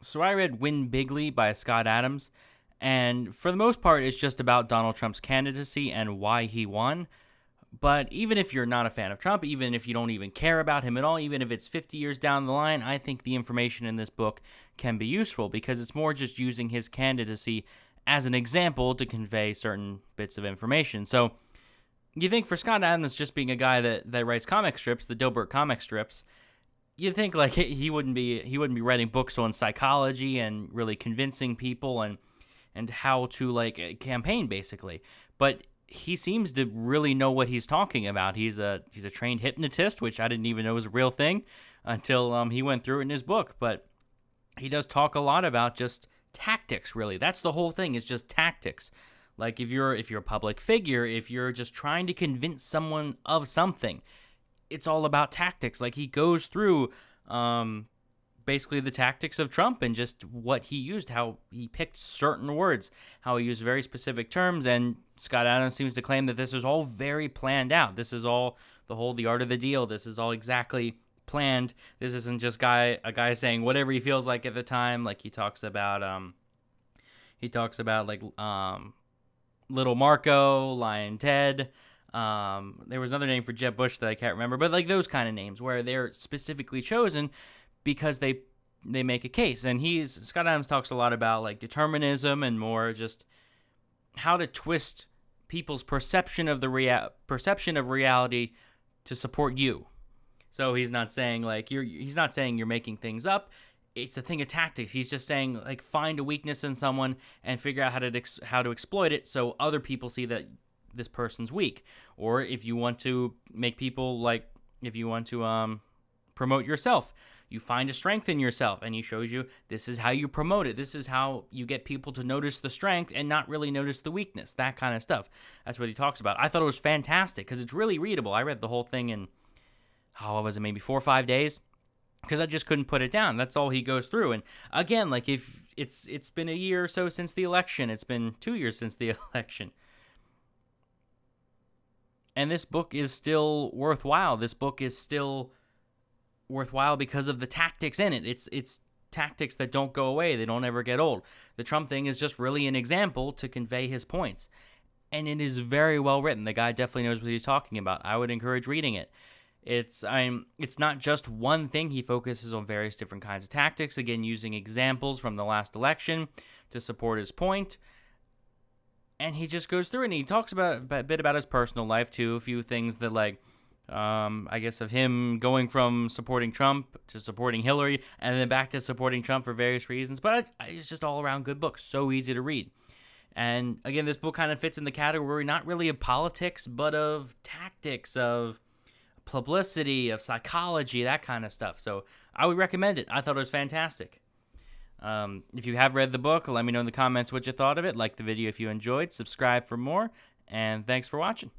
So I read Win Bigly by Scott Adams, and for the most part, it's just about Donald Trump's candidacy and why he won. But even if you're not a fan of Trump, even if you don't even care about him at all, even if it's 50 years down the line, I think the information in this book can be useful because it's more just using his candidacy as an example to convey certain bits of information. So you think for Scott Adams just being a guy that writes comic strips, the Dilbert comic strips, you'd think like he wouldn't be writing books on psychology and really convincing people and how to like campaign basically. But he seems to really know what he's talking about. He's a trained hypnotist, which I didn't even know was a real thing until he went through it in his book. But he does talk a lot about just tactics. Really, that's the whole thing. Is just tactics. Like if you're a public figure, if you're just trying to convince someone of something, it's all about tactics. Like he goes through basically the tactics of Trump and just what he used, how he picked certain words, how he used very specific terms. And Scott Adams seems to claim that this is all very planned out. This is all the art of the deal. This is all exactly planned. This isn't just a guy saying whatever he feels like at the time. Like he talks about like Little Marco, Lion Ted. There was another name for Jeb Bush that I can't remember, but like those kind of names where they're specifically chosen because they make a case. And Scott Adams talks a lot about like determinism and more just how to twist people's perception of perception of reality to support you. So he's not saying like he's not saying you're making things up. It's a thing of tactics. He's just saying like find a weakness in someone and figure out how to exploit it so other people see that this person's weak. Or if you want to make people like if you want to promote yourself, you find a strength in yourself and he shows you this is how you promote it. This is how you get people to notice the strength and not really notice the weakness. That kind of stuff. That's what he talks about. I thought it was fantastic because it's really readable. I read the whole thing in what was it, maybe 4 or 5 days, because I just couldn't put it down. That's all he goes through. And again, like if it's been a year or so since the election, it's been 2 years since the election. And this book is still worthwhile. This book is still worthwhile because of the tactics in it. It's tactics that don't go away. They don't ever get old. The Trump thing is just really an example to convey his points. And it is very well written. The guy definitely knows what he's talking about. I would encourage reading it. It's not just one thing. He focuses on various different kinds of tactics, again using examples from the last election to support his point. And he just goes through it and he talks about a bit about his personal life too, a few things that like I guess of him going from supporting Trump to supporting Hillary and then back to supporting Trump for various reasons. But it's just all around good book, so easy to read. And again, this book kind of fits in the category not really of politics, but of tactics, of publicity, of psychology, that kind of stuff. So I would recommend it. I thought it was fantastic. If you have read the book, let me know in the comments what you thought of it. Like the video if you enjoyed. Subscribe for more. And thanks for watching.